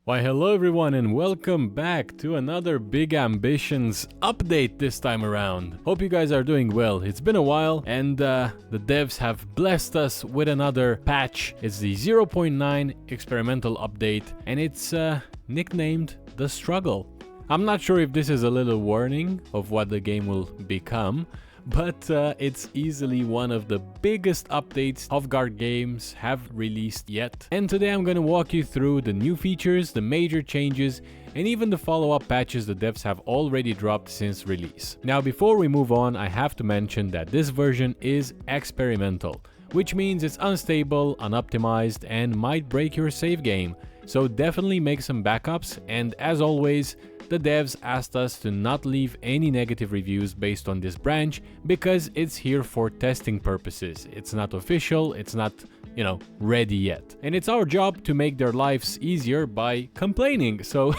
Why hello everyone and welcome back to another Big Ambitions update this time around. Hope you guys are doing well. It's been a while and the devs have blessed us with another patch. It's the 0.9 experimental update and it's nicknamed The Struggle. I'm not sure if this is a little warning of what the game will become, but it's easily one of the biggest updates Hofgaard games have released yet. And today I'm going to walk you through the new features, the major changes, and even the follow-up patches the devs have already dropped since release. Now before we move on, I have to mention that this version is experimental, which means it's unstable, unoptimized, and might break your save game. So definitely make some backups, and as always, the devs asked us to not leave any negative reviews based on this branch because it's here for testing purposes. It's not official, it's not, ready yet. And it's our job to make their lives easier by complaining, so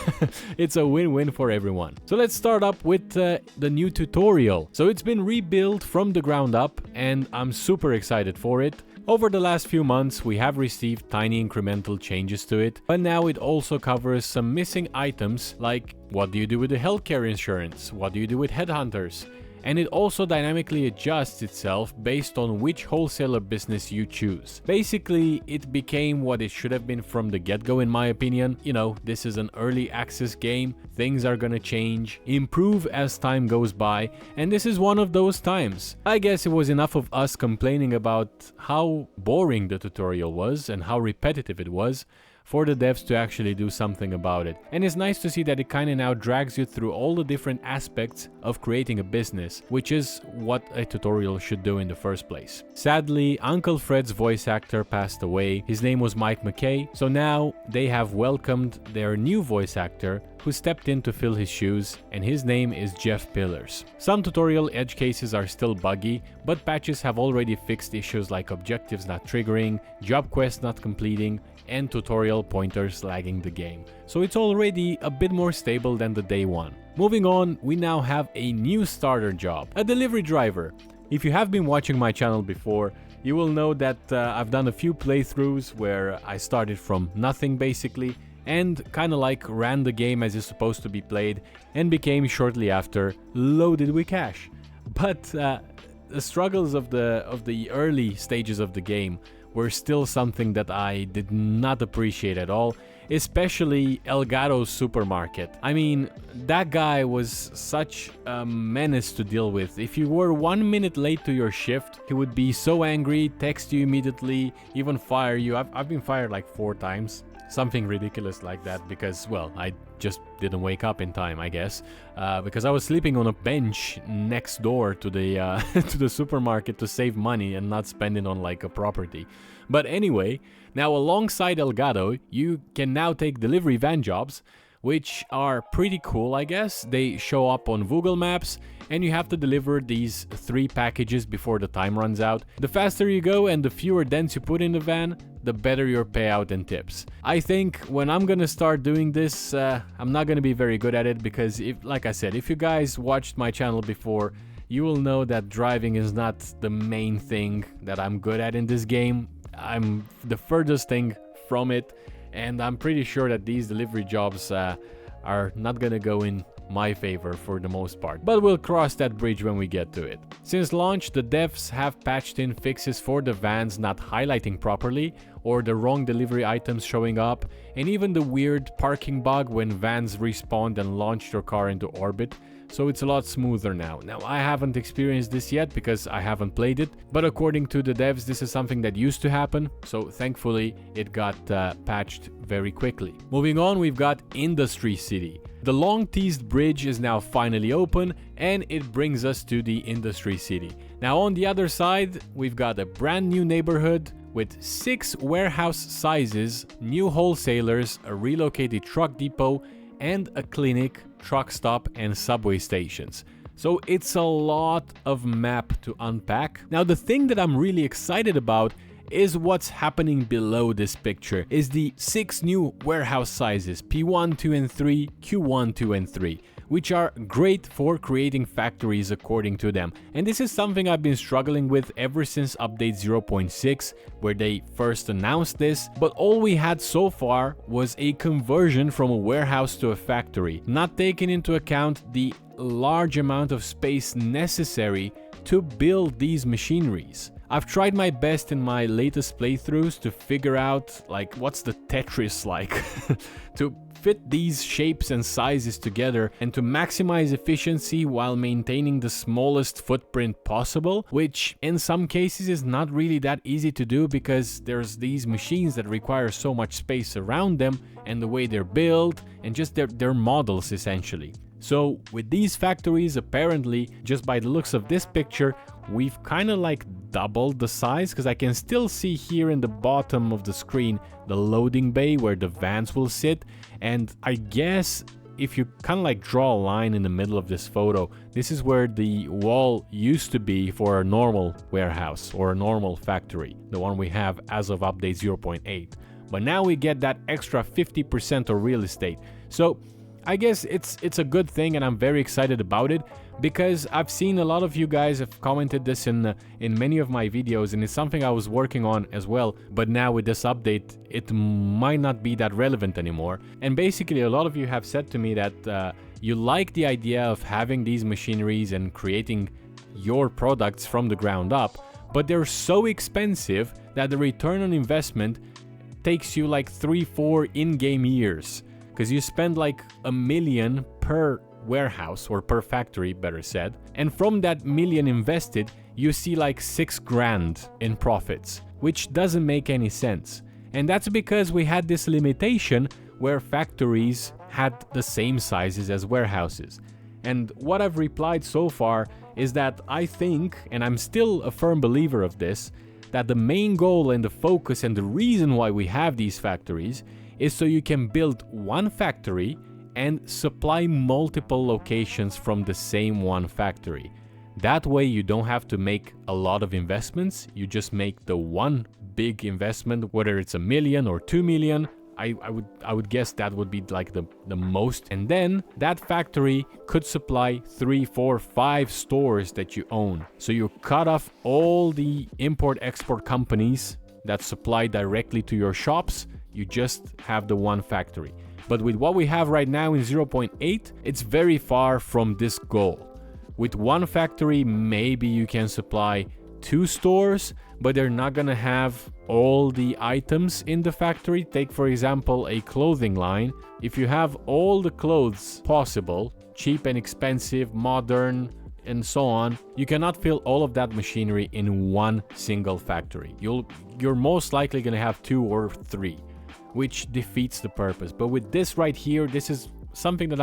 it's a win-win for everyone. So let's start up with the new tutorial. So it's been rebuilt from the ground up and I'm super excited for it. Over the last few months, we have received tiny incremental changes to it, but now it also covers some missing items like what do you do with the healthcare insurance, what do you do with headhunters, and it also dynamically adjusts itself based on which wholesaler business you choose. Basically, it became what it should have been from the get-go in my opinion. This is an early access game, things are gonna change, improve as time goes by, and this is one of those times. I guess it was enough of us complaining about how boring the tutorial was and how repetitive it was for the devs to actually do something about it. And it's nice to see that it kinda now drags you through all the different aspects of creating a business, which is what a tutorial should do in the first place. Sadly, Uncle Fred's voice actor passed away. His name was Mike McKay, so now they have welcomed their new voice actor who stepped in to fill his shoes, and his name is Jeff Pillars. Some tutorial edge cases are still buggy, but patches have already fixed issues like objectives not triggering, job quests not completing, and tutorial pointers lagging the game. So it's already a bit more stable than the day one. Moving on, we now have a new starter job, a delivery driver. If you have been watching my channel before, you will know that I've done a few playthroughs where I started from nothing basically, and kinda like ran the game as it's supposed to be played, and became shortly after loaded with cash. But the struggles of the early stages of the game were still something that I did not appreciate at all, especially Elgato's supermarket. I mean, that guy was such a menace to deal with. If you were 1 minute late to your shift, he would be so angry, text you immediately, even fire you. I've been fired like 4 times. Something ridiculous like that because, well, I just didn't wake up in time, I guess, because I was sleeping on a bench next door to the to the supermarket to save money and not spend it on like a property. But anyway, now alongside Elgato, you can now take delivery van jobs, which are pretty cool, I guess. They show up on Google Maps, and you have to deliver these 3 packages before the time runs out. The faster you go and the fewer dents you put in the van, the better your payout and tips. I think when I'm gonna start doing this, I'm not gonna be very good at it because, like I said, if you guys watched my channel before, you will know that driving is not the main thing that I'm good at in this game. I'm the furthest thing from it, and I'm pretty sure that these delivery jobs are not gonna go in my favor for the most part, but we'll cross that bridge when we get to it. Since launch, the devs have patched in fixes for the vans not highlighting properly, or the wrong delivery items showing up, and even the weird parking bug when vans respawned and launched your car into orbit. So it's a lot smoother now. Now, I haven't experienced this yet because I haven't played it, but according to the devs, this is something that used to happen, so thankfully it got patched very quickly. Moving on, we've got Industry City. The long-teased bridge is now finally open, and it brings us to the Industry City. Now on the other side, we've got a brand new neighborhood with 6 warehouse sizes, new wholesalers, a relocated truck depot, and a clinic, truck stop, and subway stations. So it's a lot of map to unpack. Now the thing that I'm really excited about is what's happening below this picture, is the 6 new warehouse sizes, P1, 2 and 3, Q1, 2 and 3. Which are great for creating factories according to them. And this is something I've been struggling with ever since update 0.6, where they first announced this, but all we had so far was a conversion from a warehouse to a factory, not taking into account the large amount of space necessary to build these machineries. I've tried my best in my latest playthroughs to figure out like what's the Tetris like to fit these shapes and sizes together and to maximize efficiency while maintaining the smallest footprint possible, which in some cases is not really that easy to do because there's these machines that require so much space around them and the way they're built and just their models essentially. So with these factories, apparently, just by the looks of this picture, we've kind of like doubled the size, because I can still see here in the bottom of the screen the loading bay where the vans will sit. And I guess if you kind of like draw a line in the middle of this photo, this is where the wall used to be for a normal warehouse or a normal factory, the one we have as of update 0.8. But now we get that extra 50% of real estate. So I guess it's a good thing, and I'm very excited about it because I've seen a lot of you guys have commented this in many of my videos, and it's something I was working on as well. But now with this update, it might not be that relevant anymore. And basically, a lot of you have said to me that you like the idea of having these machineries and creating your products from the ground up, but they're so expensive that the return on investment takes you like 3-4 in-game years. Because you spend like $1 million per warehouse, or per factory better said, and from that $1 million invested you see like $6,000 in profits, which doesn't make any sense. And that's because we had this limitation where factories had the same sizes as warehouses. And what I've replied so far is that I think, and I'm still a firm believer of this, that the main goal and the focus and the reason why we have these factories is so you can build one factory and supply multiple locations from the same one factory. That way you don't have to make a lot of investments, you just make the one big investment, whether it's $1 million or $2 million. I would guess that would be like the most, and then that factory could supply 3, 4, 5 stores that you own. So you cut off all the import-export companies that supply directly to your shops. You just have the one factory. But with what we have right now in 0.8, it's very far from this goal. With one factory, maybe you can supply 2 stores, but they're not gonna have all the items in the factory. Take, for example, a clothing line. If you have all the clothes possible, cheap and expensive, modern, and so on, you cannot fill all of that machinery in one single factory. You're most likely gonna have 2 or 3. Which defeats the purpose. But with this right here, this is something that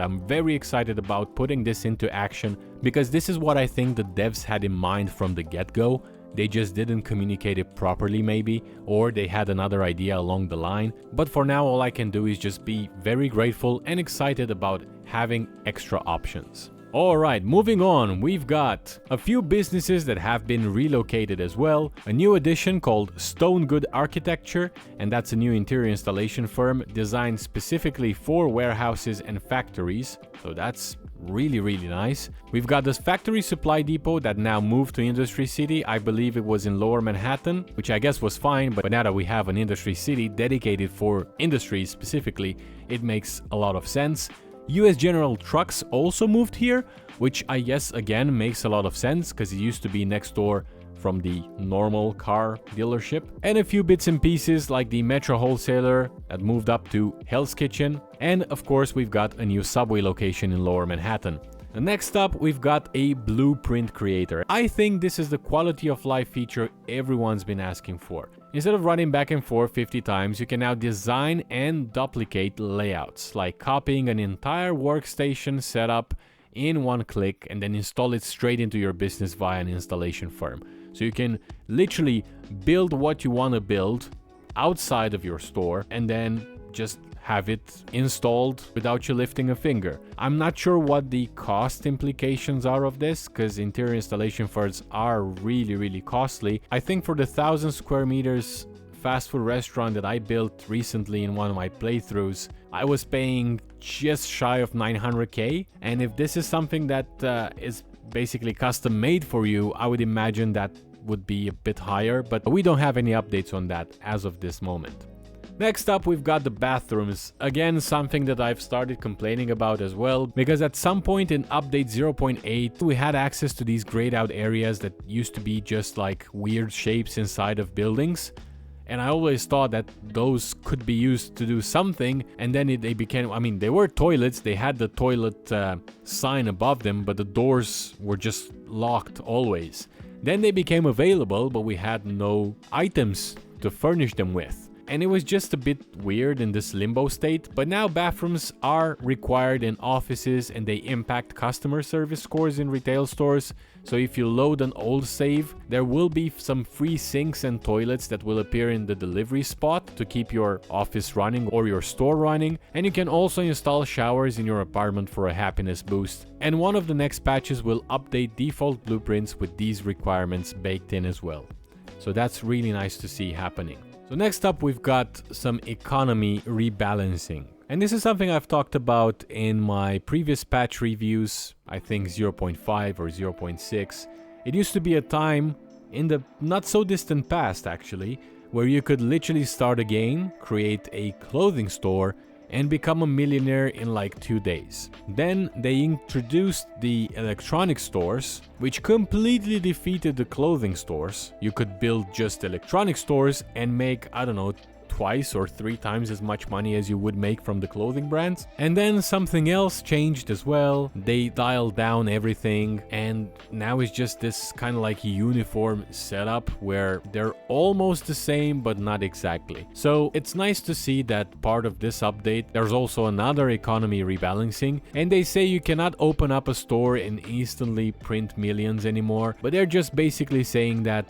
I'm very excited about putting this into action, because this is what I think the devs had in mind from the get-go. They just didn't communicate it properly maybe, or they had another idea along the line. But for now, all I can do is just be very grateful and excited about having extra options. Alright, moving on, we've got a few businesses that have been relocated as well, a new addition called Stone Good Architecture, and that's a new interior installation firm designed specifically for warehouses and factories, so that's really nice. We've got this factory supply depot that now moved to Industry City. I believe it was in Lower Manhattan, which I guess was fine, but now that we have an Industry City dedicated for industries specifically, it makes a lot of sense. US General Trucks also moved here, which I guess again makes a lot of sense because it used to be next door from the normal car dealership. And a few bits and pieces like the Metro Wholesaler that moved up to Hell's Kitchen. And of course we've got a new Subway location in Lower Manhattan. And next up, we've got a blueprint creator. I think this is the quality of life feature everyone's been asking for. Instead of running back and forth 50 times, you can now design and duplicate layouts, like copying an entire workstation setup in one click and then install it straight into your business via an installation firm. So you can literally build what you want to build outside of your store and then just have it installed without you lifting a finger. I'm not sure what the cost implications are of this, because interior installation firms are really costly. I think for the 1,000 square meters fast food restaurant that I built recently in one of my playthroughs, I was paying just shy of 900k, and if this is something that is basically custom made for you, I would imagine that would be a bit higher, but we don't have any updates on that as of this moment. Next up, we've got the bathrooms. Again, something that I've started complaining about as well, because at some point in update 0.8, we had access to these grayed out areas that used to be just like weird shapes inside of buildings. And I always thought that those could be used to do something, and then they became, I mean, they were toilets, they had the toilet sign above them, but the doors were just locked always. Then they became available, but we had no items to furnish them with. And it was just a bit weird in this limbo state, but now bathrooms are required in offices and they impact customer service scores in retail stores. So if you load an old save, there will be some free sinks and toilets that will appear in the delivery spot to keep your office running or your store running. And you can also install showers in your apartment for a happiness boost. And one of the next patches will update default blueprints with these requirements baked in as well. So that's really nice to see happening. So next up, we've got some economy rebalancing. And this is something I've talked about in my previous patch reviews, I think 0.5 or 0.6. It used to be a time in the not so distant past actually, where you could literally start again, create a clothing store, and become a millionaire in like 2 days. Then they introduced the electronic stores, which completely defeated the clothing stores. You could build just electronic stores and make, I don't know, twice or 3 times as much money as you would make from the clothing brands. And then something else changed as well. They dialed down everything, and now it's just this kind of like uniform setup where they're almost the same but not exactly. So it's nice to see that part of this update there's also another economy rebalancing, and they say you cannot open up a store and instantly print millions anymore, but they're just basically saying that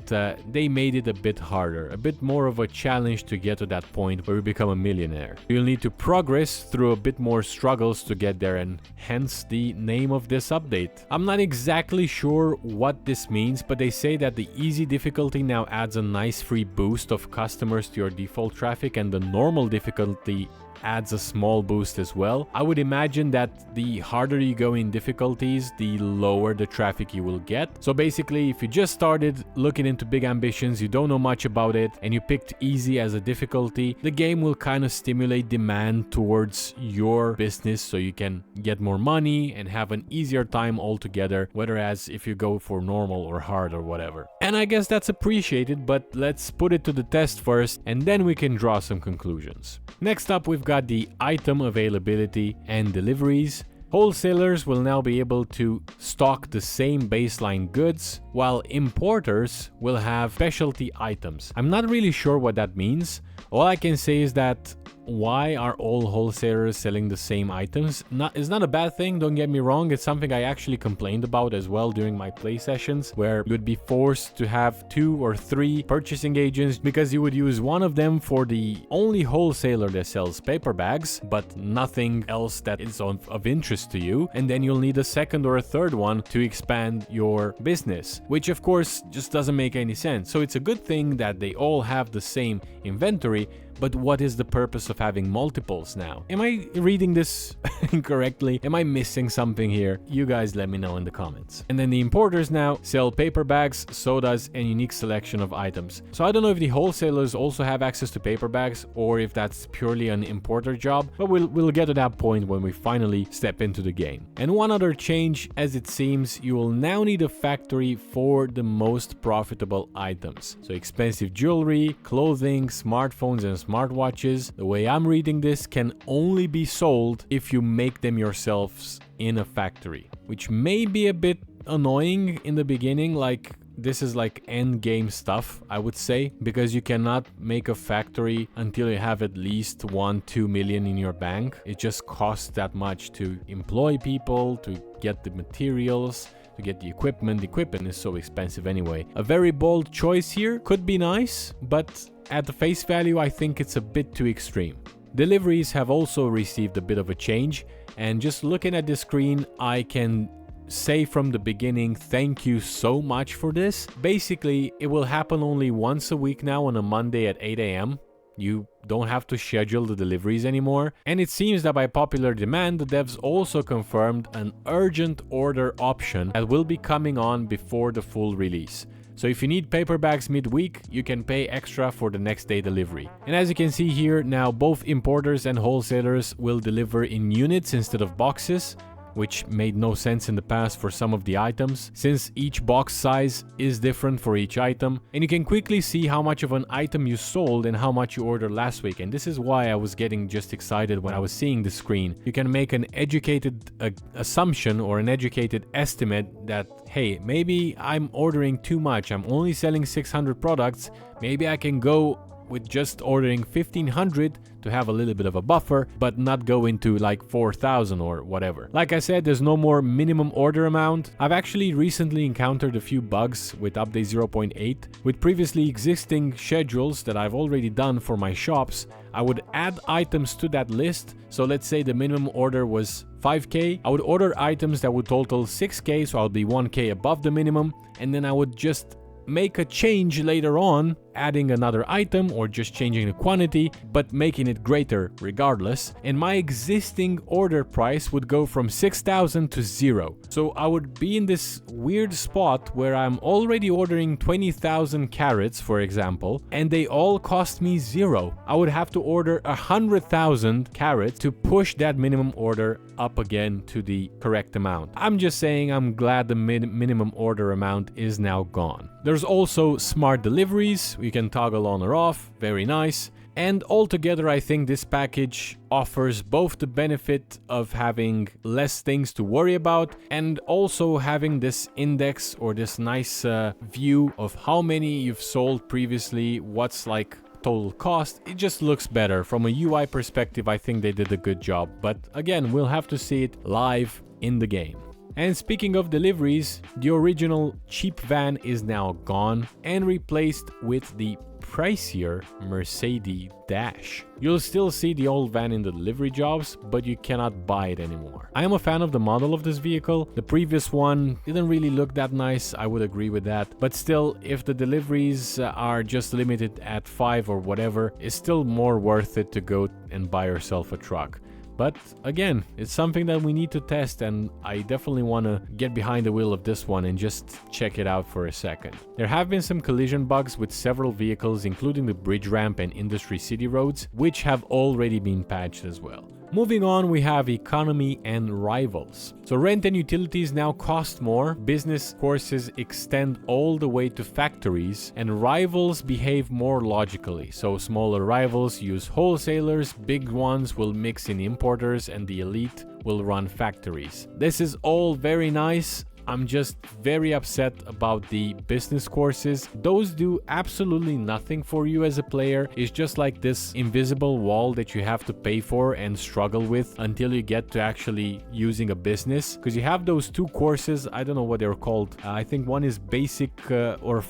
they made it a bit harder, a bit more of a challenge to get to that point where you become a millionaire. You'll need to progress through a bit more struggles to get there, and hence the name of this update. I'm not exactly sure what this means, but they say that the easy difficulty now adds a nice free boost of customers to your default traffic, and the normal difficulty adds a small boost as well. I would imagine that the harder you go in difficulties, the lower the traffic you will get. So basically, if you just started looking into Big Ambitions, you don't know much about it, and you picked easy as a difficulty, the game will kind of stimulate demand towards your business so you can get more money and have an easier time altogether, whereas if you go for normal or hard or whatever. And I guess that's appreciated, but let's put it to the test first, and then we can draw some conclusions. Next up, we've got the item availability and deliveries. Wholesalers will now be able to stock the same baseline goods, while importers will have specialty items. I'm not really sure what that means. All I can say is that why are all wholesalers selling the same items? It's not a bad thing, don't get me wrong. It's something I actually complained about as well during my play sessions, where you would be forced to have 2 or 3 purchasing agents because you would use one of them for the only wholesaler that sells paper bags, but nothing else that is of interest to you. And then you'll need a second or a third one to expand your business, which of course just doesn't make any sense. So it's a good thing that they all have the same inventory, but what is the purpose of having multiples now? Am I reading this incorrectly? Am I missing something here? You guys let me know in the comments. And then the importers now sell paper bags, sodas, and unique selection of items. So I don't know if the wholesalers also have access to paper bags or if that's purely an importer job, but we'll get to that point when we finally step into the game. And one other change, as it seems, you will now need a factory for the most profitable items. So expensive jewelry, clothing, smartphones, and smartwatches, the way I'm reading this, can only be sold if you make them yourselves in a factory, which may be a bit annoying in the beginning. Like, this is like end game stuff, I would say, because you cannot make a factory until you have at least 1-2 million in your bank. It just costs that much to employ people, to get the materials, to get the equipment. The equipment is so expensive anyway. A very bold choice here could be nice, but at the face value, I think it's a bit too extreme. Deliveries have also received a bit of a change, and just looking at the screen, I can say from the beginning, thank you so much for this. Basically, it will happen only once a week now on a Monday at 8 a.m. You don't have to schedule the deliveries anymore. And it seems that by popular demand, the devs also confirmed an urgent order option that will be coming on before the full release. So if you need paper bags midweek, you can pay extra for the next day delivery. And as you can see here, now both importers and wholesalers will deliver in units instead of boxes, which made no sense in the past for some of the items, since each box size is different for each item, and you can quickly see how much of an item you sold and how much you ordered last week. And this is why I was getting just excited when I was seeing the screen. You can make an educated assumption or an educated estimate that, hey, maybe I'm ordering too much, I'm only selling 600 products, maybe I can go with just ordering 1500 to have a little bit of a buffer, but not go into like 4000 or whatever. Like I said, there's no more minimum order amount. I've actually recently encountered a few bugs with update 0.8. With previously existing schedules that I've already done for my shops, I would add items to that list. So let's say the minimum order was 5k. I would order items that would total 6k, so I'll be 1k above the minimum, and then I would just make a change later on, adding another item or just changing the quantity, but making it greater regardless. And my existing order price would go from 6,000 to 0. So I would be in this weird spot where I'm already ordering 20,000 carrots, for example, and they all cost me 0. I would have to order 100,000 carrots to push that minimum order up again to the correct amount. I'm just saying I'm glad the minimum order amount is now gone. There's also smart deliveries. You can toggle on or off, very nice. And altogether, I think this package offers both the benefit of having less things to worry about and also having this index or this nice view of how many you've sold previously, what's like total cost. It just looks better. From a UI perspective, I think they did a good job. But again, we'll have to see it live in the game. And speaking of deliveries, the original cheap van is now gone and replaced with the pricier Mercedes Dash. You'll still see the old van in the delivery jobs, but you cannot buy it anymore. I am a fan of the model of this vehicle. The previous one didn't really look that nice, I would agree with that. But still, if the deliveries are just limited at 5 or whatever, it's still more worth it to go and buy yourself a truck. But again, it's something that we need to test, and I definitely want to get behind the wheel of this one and just check it out for a second. There have been some collision bugs with several vehicles, including the bridge ramp and industry city roads, which have already been patched as well. Moving on, we have economy and rivals. So rent and utilities now cost more, business courses extend all the way to factories, and rivals behave more logically. So smaller rivals use wholesalers, big ones will mix in importers, and the elite will run factories. This is all very nice. I'm just very upset about the business courses. Those do absolutely nothing for you as a player. It's just like this invisible wall that you have to pay for and struggle with until you get to actually using a business. Because you have those two courses, I don't know what they're called. I think one is basic or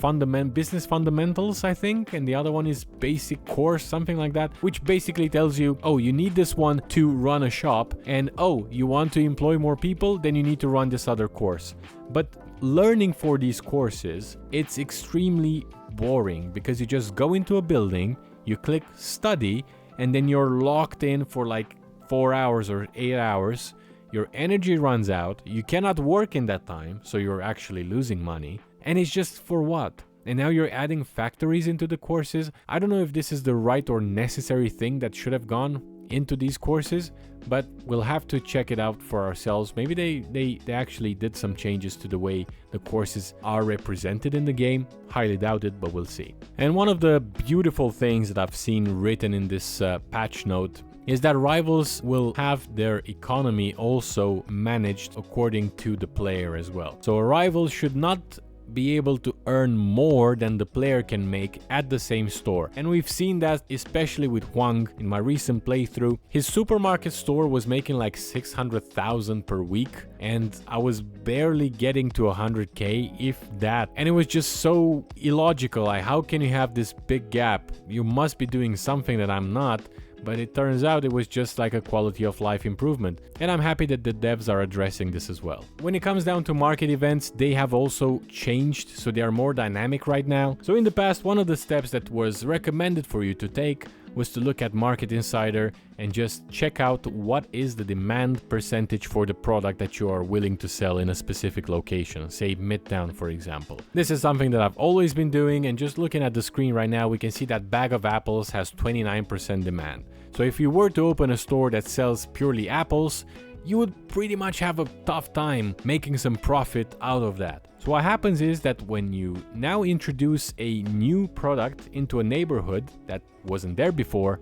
business fundamentals, I think. And the other one is basic course, something like that. Which basically tells you, oh, you need this one to run a shop. And oh, you want to employ more people? Then you need to run this other course. But learning for these courses, it's extremely boring because you just go into a building, you click study, and then you're locked in for like 4 hours or 8 hours. Your energy runs out, you cannot work in that time, so you're actually losing money. And it's just for what? And now you're adding factories into the courses. I don't know if this is the right or necessary thing that should have gone into these courses, but we'll have to check it out for ourselves. Maybe they actually did some changes to the way the courses are represented in the game. Highly doubt it, but we'll see. And one of the beautiful things that I've seen written in this patch note is that rivals will have their economy also managed according to the player as well. So a rival should not be able to earn more than the player can make at the same store. And we've seen that especially with Huang in my recent playthrough. His supermarket store was making like 600,000 per week, and I was barely getting to 100k, if that. And it was just so illogical. Like, how can you have this big gap? You must be doing something that I'm not. but it turns out it was just like a quality of life improvement. And I'm happy that the devs are addressing this as well. When it comes down to market events, they have also changed, so they are more dynamic right now. So in the past, one of the steps that was recommended for you to take was to look at Market Insider and just check out what is the demand percentage for the product that you are willing to sell in a specific location, say Midtown for example. This is something that I've always been doing, and just looking at the screen right now we can see that bag of apples has 29% demand. So if you were to open a store that sells purely apples, you would pretty much have a tough time making some profit out of that. So what happens is that when you now introduce a new product into a neighborhood that wasn't there before,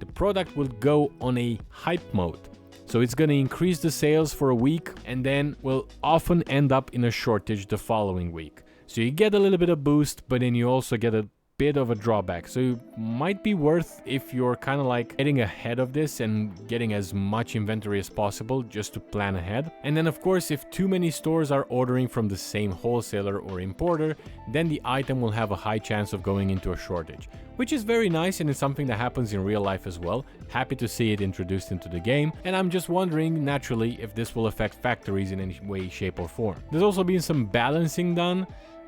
the product will go on a hype mode. So it's going to increase the sales for a week and then will often end up in a shortage the following week. So you get a little bit of boost, but then you also get a bit of a drawback. So it might be worth, if you're kind of like getting ahead of this and getting as much inventory as possible, just to plan ahead. And then of course, if too many stores are ordering from the same wholesaler or importer, then the item will have a high chance of going into a shortage, which is very nice, and it's something that happens in real life as well. Happy to see it introduced into the game, and I'm just wondering naturally if this will affect factories in any way, shape or form. There's also been some balancing done.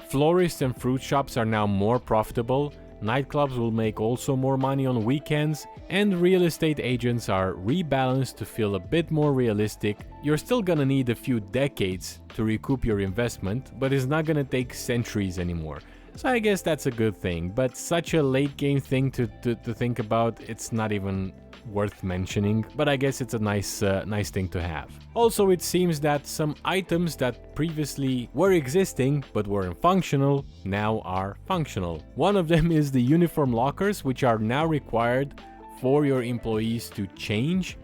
Florists and fruit shops are now more profitable, nightclubs will make also more money on weekends, and real estate agents are rebalanced to feel a bit more realistic. You're still gonna need a few decades to recoup your investment, but it's not gonna take centuries anymore. So I guess that's a good thing, but such a late game thing to think about, it's not even worth mentioning, but I guess it's a nice thing to have. Also, it seems that some items that previously were existing but weren't functional now are functional. One of them is the uniform lockers, which are now required for your employees to change.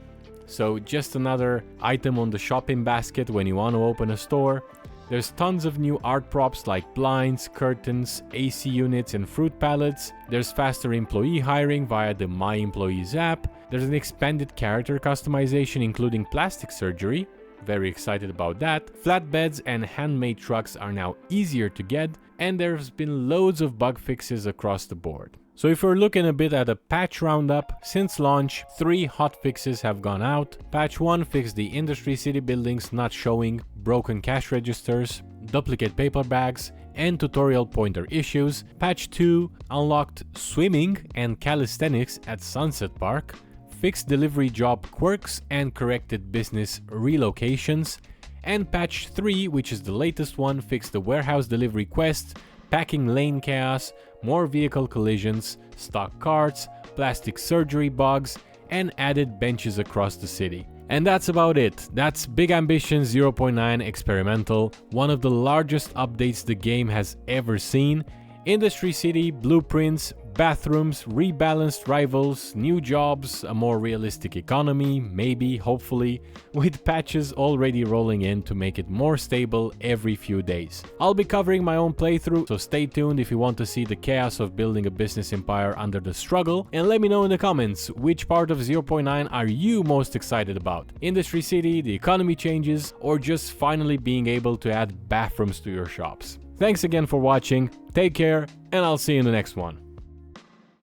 So just another item on the shopping basket when you want to open a store. There's tons of new art props like blinds, curtains, AC units and fruit pallets. There's faster employee hiring via the My Employees app. There's an expanded character customization including plastic surgery. Very excited about that. Flatbeds and handmade trucks are now easier to get, and there's been loads of bug fixes across the board. So if we're looking a bit at a patch roundup, since launch, 3 hot fixes have gone out. Patch 1 fixed the Industry City buildings not showing, broken cash registers, duplicate paper bags, and tutorial pointer issues. Patch 2 unlocked swimming and calisthenics at Sunset Park, fixed delivery job quirks and corrected business relocations. And patch 3, which is the latest one, fixed the warehouse delivery quests, packing lane chaos, more vehicle collisions, stock carts, plastic surgery bugs, and added benches across the city. And that's about it. That's Big Ambition 0.9 Experimental, one of the largest updates the game has ever seen. Industry City, blueprints, bathrooms, rebalanced rivals, new jobs, a more realistic economy, maybe, hopefully, with patches already rolling in to make it more stable every few days. I'll be covering my own playthrough, so stay tuned if you want to see the chaos of building a business empire under the struggle, and let me know in the comments which part of 0.9 are you most excited about. Industry City, the economy changes, or just finally being able to add bathrooms to your shops. Thanks again for watching, take care, and I'll see you in the next one.